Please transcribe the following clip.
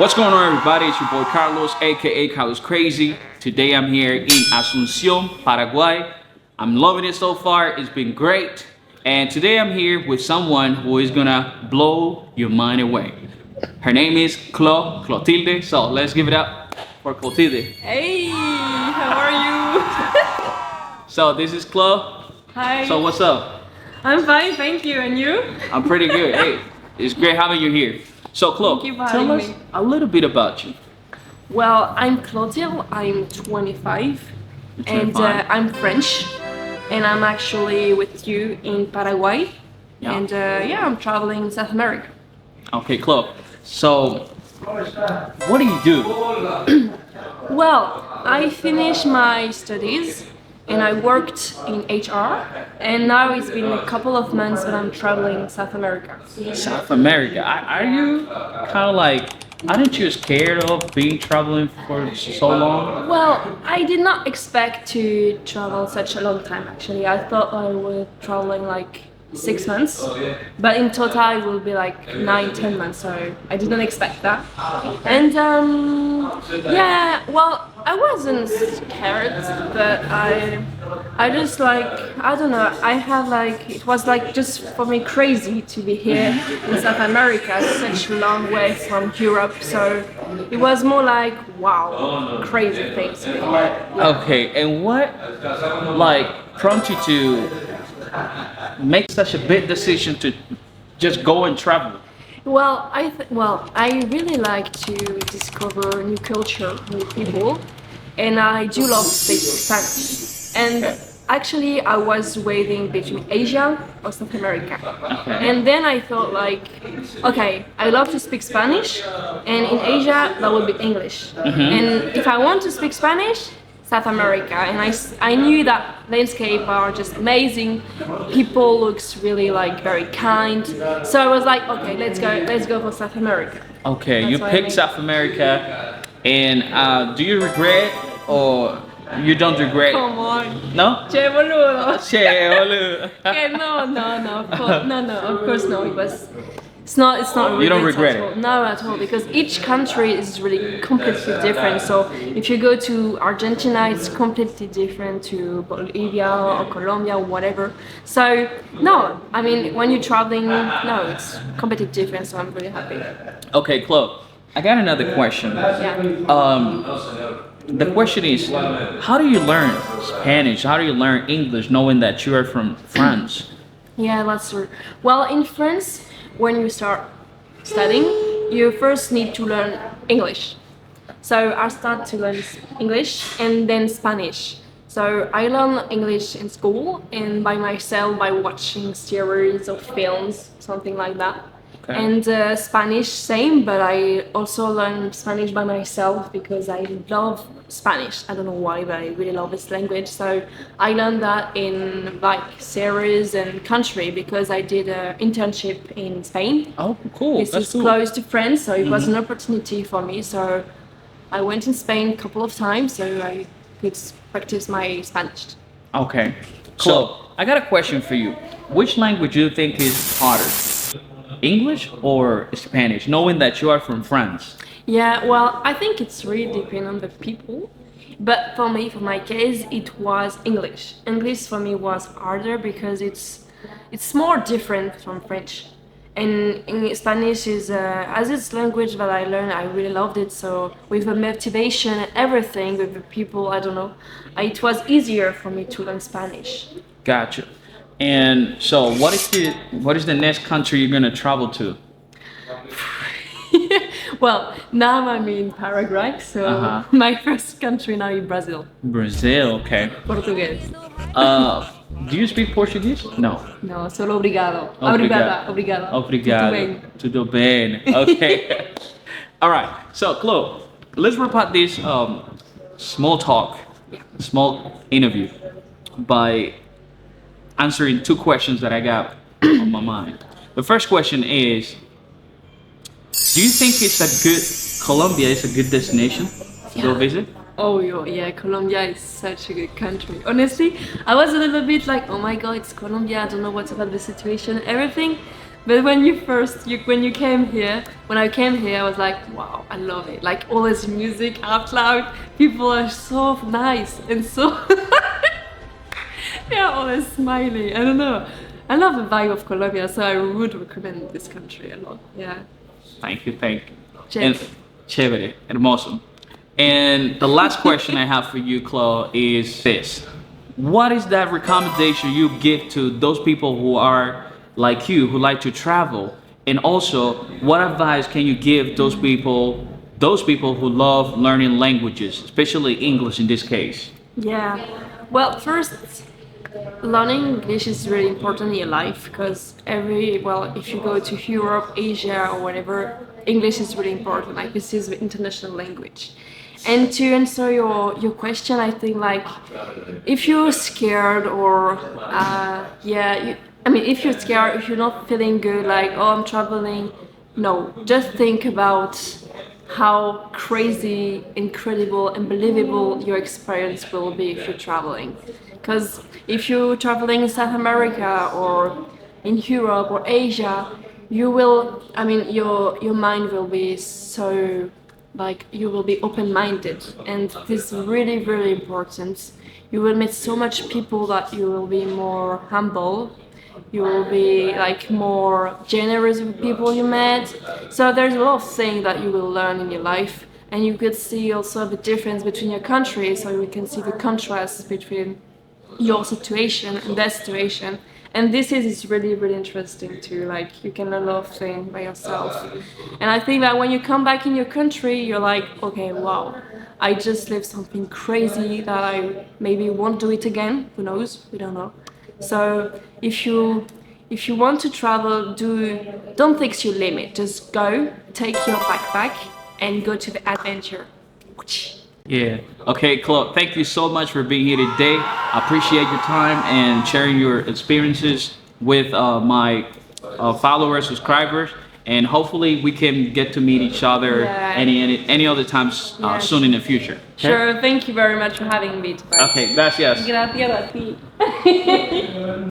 What's going on, everybody? It's your boy Carlos, aka Carlos Crazy. Today I'm here in Asunción, Paraguay. I'm loving it so far. It's been great. And today I'm here with someone who is gonna blow your mind away. Her name is Clotilde. So let's give it up for Clotilde. Hey, how are you? So this is Clo. Hi. So what's up? I'm fine, thank you. And you? I'm pretty good. Hey, it's great having you here. So Clo, Thank you for tell having us me. a little bit about you. Well, I'm Clotilde. I'm 25, and 25. I'm French, and I'm actually with you in Paraguay. Yeah. And yeah, I'm traveling South America. Okay, Clo. So what do you do? Well, I finished my studies and I worked in HR, and now it's been a couple of months that I'm traveling South America. South America. Are you kind of like, aren't you scared of being traveling for so long? Well, I did not expect to travel such a long time actually. I thought I would traveling like 6 months, but in total it will be like 9-10 months, so I didn't expect that. And yeah, well, I wasn't scared, but I just like, I don't know, I have like, it was like just for me crazy to be here in South America, such a long way from Europe, so it was more like, wow, crazy things. Okay, and what like prompted you to make such a big decision to just go and travel? Well, I really like to discover new culture, new people, and I do love speaking Spanish. And actually, I was waiting between Asia or South America. Okay. And then I thought like, okay, I love to speak Spanish, and in Asia that would be English. And if I want to speak Spanish, South America, and I knew that landscape are just amazing. People looks really like very kind. So I was like, okay, let's go for South America. Okay, That's you what I picked mean. South America, and do you regret or you don't regret? Come on. No? Che boludo. Che, boludo. Okay, no, of course, of course no. It's not. You don't regret regret at all. it? No, at all, because each country is really completely different. So if you go to Argentina, it's completely different to Bolivia or Colombia or whatever. So no, I mean when you're traveling, no, it's completely different. So I'm really happy. Okay, Chloe, I got another question. Yeah. The question is, how do you learn Spanish? How do you learn English knowing that you are from France? Yeah, that's true. Well, in France, when you start studying, you first need to learn English. So I start to learn English and then Spanish. So I learn English in school and by myself by watching series or films, something like that. Okay. And Spanish, same, but I also learn Spanish by myself because I love Spanish. I don't know why, but I really love this language. So I learned that in like series and country because I did an internship in Spain. Oh, cool. This That's is cool. close to France, so it was an opportunity for me. So I went in Spain a couple of times so I could practice my Spanish. Okay. So I got a question for you. Which language do you think is harder? English or Spanish, knowing that you are from France? Yeah, well, I think it's really depend on the people. But for me, for my case, it was English. English for me was harder because it's more different from French. And in Spanish is as it's language that I learned, I really loved it. So with the motivation and everything with the people, I don't know, it was easier for me to learn Spanish. Gotcha. And so what is the next country you're gonna travel to? Well, now I'm in Paraguay, so my first country now is Brazil. Brazil, okay. Português. Do you speak Portuguese? No. No, solo obrigado. Obrigado. Obrigada. Obrigado. Tudo bem. Tudo bem. Okay. All right. So, Chloe, let's wrap up this small talk, small interview by answering two questions that I got on my mind. The first question is, do you think Colombia is a good destination to go visit? Oh yeah, Colombia is such a good country. Honestly, I was a little bit like, oh my god, it's Colombia, I don't know what's about the situation, everything. But when you came here, when I came here, I was like, wow, I love it. Like all this music out loud, people are so nice and so yeah, always smiling. I don't know. I love the vibe of Colombia, so I would recommend this country a lot. Yeah. Thank you, thank you. Chévere. Chévere, hermoso. And the last question I have for you, Chloe, is this. What is that recommendation you give to those people who are like you, who like to travel? And also, what advice can you give those people who love learning languages, especially English in this case? Yeah. Well, first, learning English is really important in your life because if you go to Europe, Asia, or whatever, English is really important. Like this is the international language. And to answer your question, I think like if you're scared or if you're scared, if you're not feeling good, like oh I'm traveling, no, just think about how crazy, incredible, unbelievable your experience will be if you're traveling. Because if you're traveling in South America or in Europe or Asia, your mind will be so, like, you will be open-minded, and this is really, really important. You will meet so much people that you will be more humble. You will be like more generous with people you met. So there's a lot of things that you will learn in your life, and you could see also the difference between your countries, so you can see the contrast between your situation and their situation. And this is really, really interesting too. Like you can learn a lot of things by yourself. And I think that when you come back in your country, you're like, okay, wow, I just lived something crazy that I maybe won't do it again. Who knows? We don't know. So if you want to travel, don't fix your limit. Just go, take your backpack, and go to the adventure. Yeah. Okay, Chloe, thank you so much for being here today. I appreciate your time and sharing your experiences with my followers, subscribers, and hopefully we can get to meet each other any other times soon in the future. Okay? Sure. Thank you very much for having me today. Okay, gracias. Gracias a ti.